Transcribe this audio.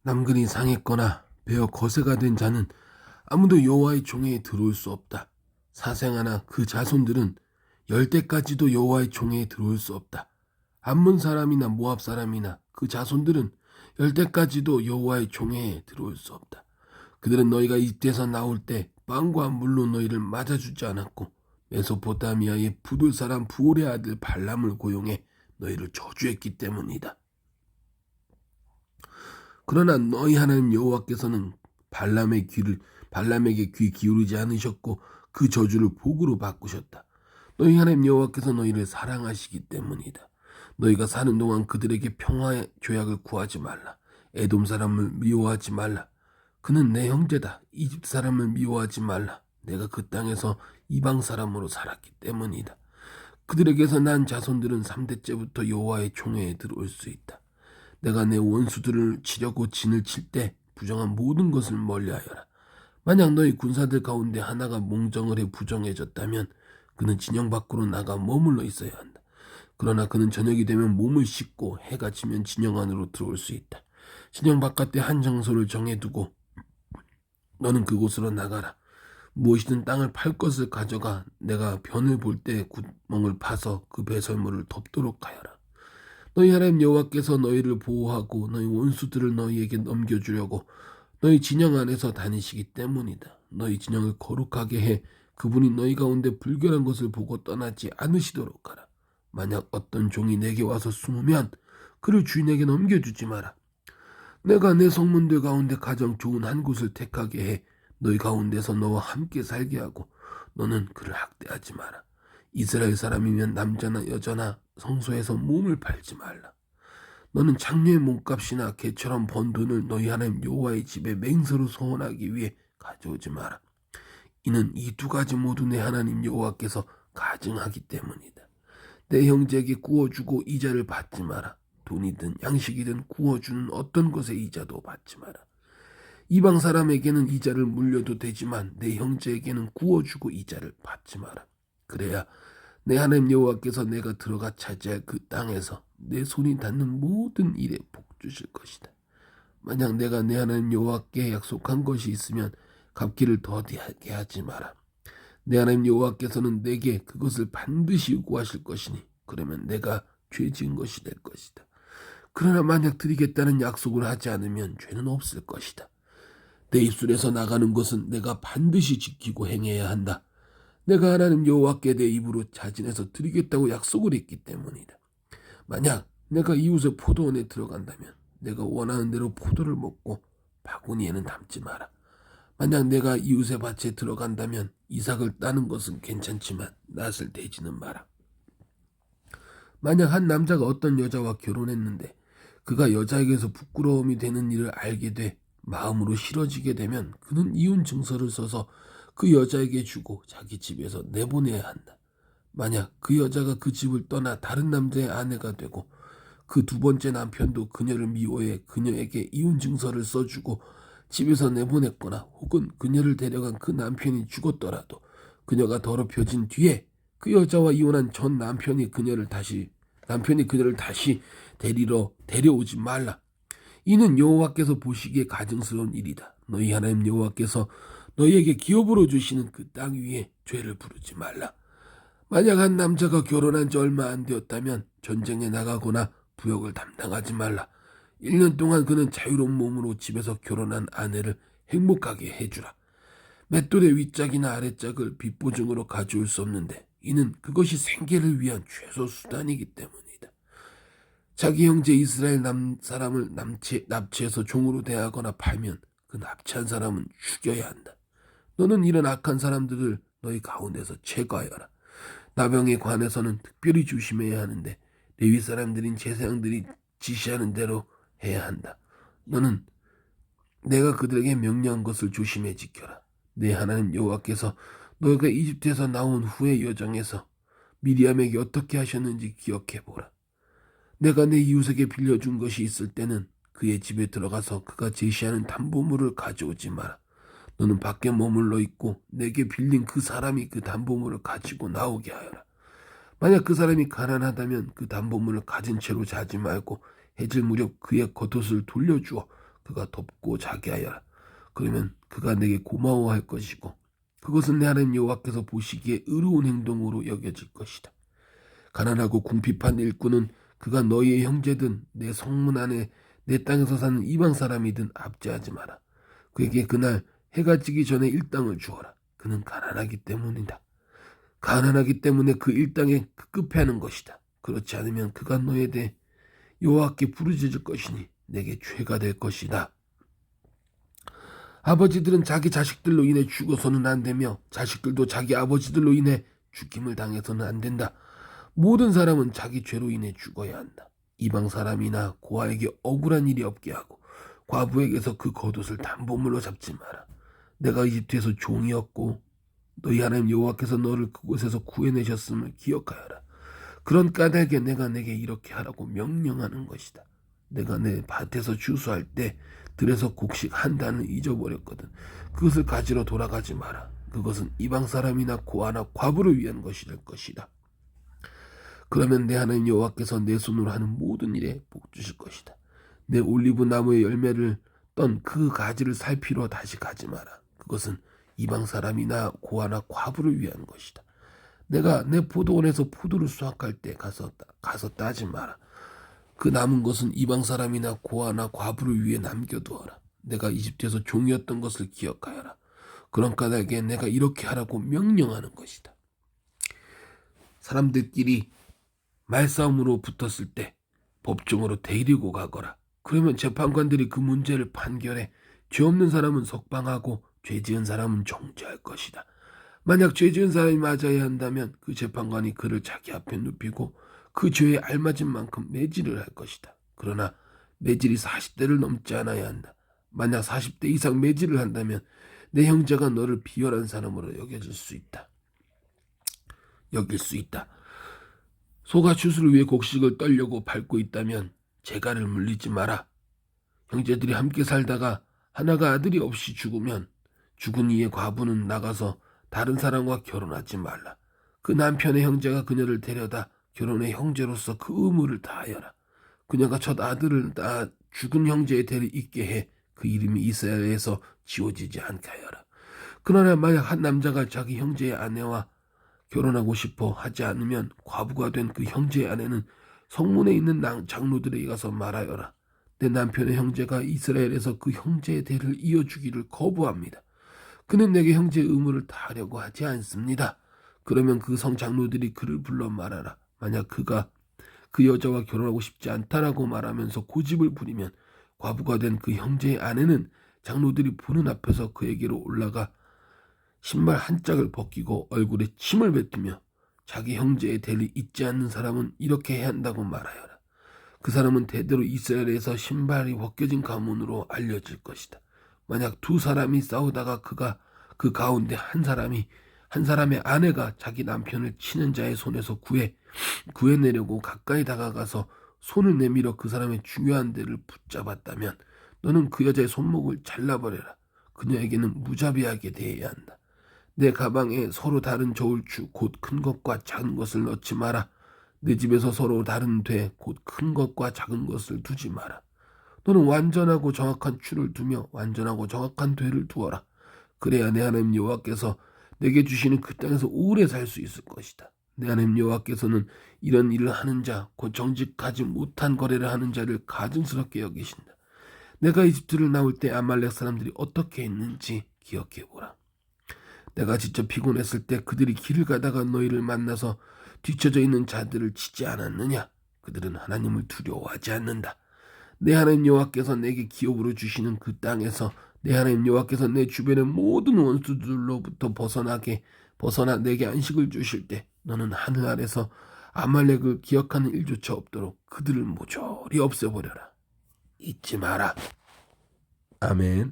남근이 상했거나 베어 거세가 된 자는 아무도 여호와의 총회에 들어올 수 없다. 사생아나 그 자손들은 열대까지도 여호와의 총회에 들어올 수 없다. 암몬 사람이나 모압 사람이나 그 자손들은 열대까지도 여호와의 총회에 들어올 수 없다. 그들은 너희가 이집트에서 나올 때 빵과 물로 너희를 맞아주지 않았고 메소포타미아의 부돌 사람 부올의 아들 발람을 고용해 너희를 저주했기 때문이다. 그러나 너희 하나님 여호와께서는 발람에게 귀 기울이지 않으셨고 그 저주를 복으로 바꾸셨다. 너희 하나님 여호와께서 너희를 사랑하시기 때문이다. 너희가 사는 동안 그들에게 평화의 조약을 구하지 말라. 에돔 사람을 미워하지 말라. 그는 내 형제다. 이집트 사람을 미워하지 말라. 내가 그 땅에서 이방 사람으로 살았기 때문이다. 그들에게서 난 자손들은 3대째부터 여호와의 총회에 들어올 수 있다. 내가 내 원수들을 치려고 진을 칠 때 부정한 모든 것을 멀리하여라. 만약 너희 군사들 가운데 하나가 몽정을 해 부정해졌다면 그는 진영 밖으로 나가 머물러 있어야 한다. 그러나 그는 저녁이 되면 몸을 씻고 해가 지면 진영 안으로 들어올 수 있다. 진영 바깥에 한 장소를 정해두고 너는 그곳으로 나가라. 무엇이든 땅을 팔 것을 가져가 내가 변을 볼 때 구멍을 파서 그 배설물을 덮도록 하여라. 너희 하나님 여호와께서 너희를 보호하고 너희 원수들을 너희에게 넘겨주려고 너희 진영 안에서 다니시기 때문이다. 너희 진영을 거룩하게 해 그분이 너희 가운데 불결한 것을 보고 떠나지 않으시도록 하라. 만약 어떤 종이 내게 와서 숨으면 그를 주인에게 넘겨주지 마라. 내가 내 성문들 가운데 가장 좋은 한 곳을 택하게 해 너희 가운데서 너와 함께 살게 하고 너는 그를 학대하지 마라. 이스라엘 사람이면 남자나 여자나 성소에서 몸을 팔지 말라. 너는 장녀의 몸값이나 개처럼 번 돈을 너희 하나님 여호와의 집에 맹세로 소원하기 위해 가져오지 마라. 이는 이 두 가지 모두 내 하나님 여호와께서 가증하기 때문이다. 내 형제에게 구워주고 이자를 받지 마라. 돈이든 양식이든 구워주는 어떤 것의 이자도 받지 마라. 이방 사람에게는 이자를 물려도 되지만 내 형제에게는 구워주고 이자를 받지 마라. 그래야 내 하나님 여호와께서 내가 들어가 차지할 그 땅에서 내 손이 닿는 모든 일에 복 주실 것이다. 만약 내가 내 하나님 여호와께 약속한 것이 있으면 갚기를 더디하게 하지 마라. 내 하나님 여호와께서는 내게 그것을 반드시 요구하실 것이니 그러면 내가 죄 지은 것이 될 것이다. 그러나 만약 드리겠다는 약속을 하지 않으면 죄는 없을 것이다. 내 입술에서 나가는 것은 내가 반드시 지키고 행해야 한다. 내가 하나님 여호와께 내 입으로 자진해서 드리겠다고 약속을 했기 때문이다. 만약 내가 이웃의 포도원에 들어간다면 내가 원하는 대로 포도를 먹고 바구니에는 담지 마라. 만약 내가 이웃의 밭에 들어간다면 이삭을 따는 것은 괜찮지만 낫을 대지는 마라. 만약 한 남자가 어떤 여자와 결혼했는데 그가 여자에게서 부끄러움이 되는 일을 알게 돼 마음으로 싫어지게 되면 그는 이혼 증서를 써서 그 여자에게 주고 자기 집에서 내보내야 한다. 만약 그 여자가 그 집을 떠나 다른 남자의 아내가 되고 그 두 번째 남편도 그녀를 미워해 그녀에게 이혼 증서를 써주고 집에서 내보냈거나 혹은 그녀를 데려간 그 남편이 죽었더라도 그녀가 더럽혀진 뒤에 그 여자와 이혼한 전 남편이 그녀를 다시 데려오지 말라. 이는 여호와께서 보시기에 가증스러운 일이다. 너희 하나님 여호와께서 너희에게 기업으로 주시는 그 땅 위에 죄를 부르지 말라. 만약 한 남자가 결혼한 지 얼마 안 되었다면 전쟁에 나가거나 부역을 담당하지 말라. 1년 동안 그는 자유로운 몸으로 집에서 결혼한 아내를 행복하게 해주라. 맷돌의 윗짝이나 아랫짝을 빚보증으로 가져올 수 없는데 이는 그것이 생계를 위한 최소 수단이기 때문이다. 자기 형제 이스라엘 사람을 납치해서 종으로 대하거나 팔면 그 납치한 사람은 죽여야 한다. 너는 이런 악한 사람들을 너희 가운데서 제거하여라. 나병에 관해서는 특별히 조심해야 하는데 레위 사람들인 제사장들이 지시하는 대로 해야 한다. 너는 내가 그들에게 명령한 것을 조심해 지켜라. 내 하나님 여호와께서 너희가 이집트에서 나온 후의 여정에서 미리암에게 어떻게 하셨는지 기억해보라. 내가 내 이웃에게 빌려준 것이 있을 때는 그의 집에 들어가서 그가 제시하는 담보물을 가져오지 마라. 너는 밖에 머물러 있고 내게 빌린 그 사람이 그 담보물을 가지고 나오게 하여라. 만약 그 사람이 가난하다면 그 담보물을 가진 채로 자지 말고 해질 무렵 그의 겉옷을 돌려주어 그가 돕고 자게 하여라. 그러면 그가 내게 고마워할 것이고 그것은 내 하나님 여호와께서 보시기에 의로운 행동으로 여겨질 것이다. 가난하고 궁핍한 일꾼은 그가 너희의 형제든 내 성문 안에 내 땅에서 사는 이방 사람이든 압제하지 마라. 그에게 그날 해가 지기 전에 일당을 주어라. 그는 가난하기 때문이다. 가난하기 때문에 그 일당에 급급해하는 것이다. 그렇지 않으면 그가 너에 대해 여호와께 부르짖을 것이니 내게 죄가 될 것이다. 아버지들은 자기 자식들로 인해 죽어서는 안 되며 자식들도 자기 아버지들로 인해 죽임을 당해서는 안 된다. 모든 사람은 자기 죄로 인해 죽어야 한다. 이방 사람이나 고아에게 억울한 일이 없게 하고 과부에게서 그 겉옷을 담보물로 잡지 마라. 내가 이집트에서 종이었고 너희 하나님 여호와께서 너를 그곳에서 구해내셨음을 기억하여라. 그런 까닭에 내가 내게 이렇게 하라고 명령하는 것이다. 내가 내 밭에서 추수할 때 들에서 곡식 한 단을 잊어버렸거든. 그것을 가지러 돌아가지 마라. 그것은 이방 사람이나 고아나 과부를 위한 것이 될 것이다. 그러면 내 하나님 여호와께서 내 손으로 하는 모든 일에 복 주실 것이다. 내 올리브 나무의 열매를 떤 그 가지를 살피러 다시 가지 마라. 그것은 이방 사람이나 고아나 과부를 위한 것이다. 내가 내 포도원에서 포도를 수확할 때 가서 따지 마라. 그 남은 것은 이방 사람이나 고아나 과부를 위해 남겨두어라. 내가 이집트에서 종이었던 것을 기억하여라. 그런 까닭에 내가 이렇게 하라고 명령하는 것이다. 사람들끼리 말싸움으로 붙었을 때 법정으로 데리고 가거라. 그러면 재판관들이 그 문제를 판결해 죄 없는 사람은 석방하고 죄 지은 사람은 정죄할 것이다. 만약 죄 지은 사람이 맞아야 한다면 그 재판관이 그를 자기 앞에 눕히고 그 죄에 알맞은 만큼 매질을 할 것이다. 그러나 매질이 40대를 넘지 않아야 한다. 만약 40대 이상 매질을 한다면 내 형제가 너를 비열한 사람으로 여길 수 있다. 소가 추수를 위해 곡식을 떨려고 밟고 있다면 재갈을 물리지 마라. 형제들이 함께 살다가 하나가 아들이 없이 죽으면 죽은 이의 과부는 나가서 다른 사람과 결혼하지 말라. 그 남편의 형제가 그녀를 데려다 결혼의 형제로서 그 의무를 다하여라. 그녀가 첫 아들을 낳아 죽은 형제의 대를 잇게 해 그 이름이 이스라엘에서 지워지지 않게 하여라. 그러나 만약 한 남자가 자기 형제의 아내와 결혼하고 싶어 하지 않으면 과부가 된 그 형제의 아내는 성문에 있는 장로들에게 가서 말하여라. 내 남편의 형제가 이스라엘에서 그 형제의 대를 이어주기를 거부합니다. 그는 내게 형제의 의무를 다하려고 하지 않습니다. 그러면 그 성장로들이 그를 불러 말하라. 만약 그가 그 여자와 결혼하고 싶지 않다라고 말하면서 고집을 부리면 과부가 된 그 형제의 아내는 장로들이 보는 앞에서 그에게로 올라가 신발 한 짝을 벗기고 얼굴에 침을 뱉으며 자기 형제의 대를 잊지 않는 사람은 이렇게 해야 한다고 말하여라. 그 사람은 대대로 이스라엘에서 신발이 벗겨진 가문으로 알려질 것이다. 만약 두 사람이 싸우다가 그 가운데 한 사람의 아내가 자기 남편을 치는 자의 손에서 구해내려고 가까이 다가가서 손을 내밀어 그 사람의 중요한 데를 붙잡았다면 너는 그 여자의 손목을 잘라버려라. 그녀에게는 무자비하게 대해야 한다. 내 가방에 서로 다른 저울추 곧 큰 것과 작은 것을 넣지 마라. 내 집에서 서로 다른 돼 곧 큰 것과 작은 것을 두지 마라. 너는 완전하고 정확한 추를 두며 완전하고 정확한 되를 두어라. 그래야 내 하나님 여호와께서 내게 주시는 그 땅에서 오래 살 수 있을 것이다. 내 하나님 여호와께서는 이런 일을 하는 자, 곧 정직하지 못한 거래를 하는 자를 가증스럽게 여기신다. 내가 이집트를 나올 때 아말렉 사람들이 어떻게 했는지 기억해보라. 내가 직접 피곤했을 때 그들이 길을 가다가 너희를 만나서 뒤쳐져 있는 자들을 치지 않았느냐? 그들은 하나님을 두려워하지 않는다. 내 하나님 여호와께서 내게 기업으로 주시는 그 땅에서 내 하나님 여호와께서 내 주변의 모든 원수들로부터 벗어나 내게 안식을 주실 때 너는 하늘 아래서 아말렉을 기억하는 일조차 없도록 그들을 모조리 없애버려라. 잊지 마라. 아멘.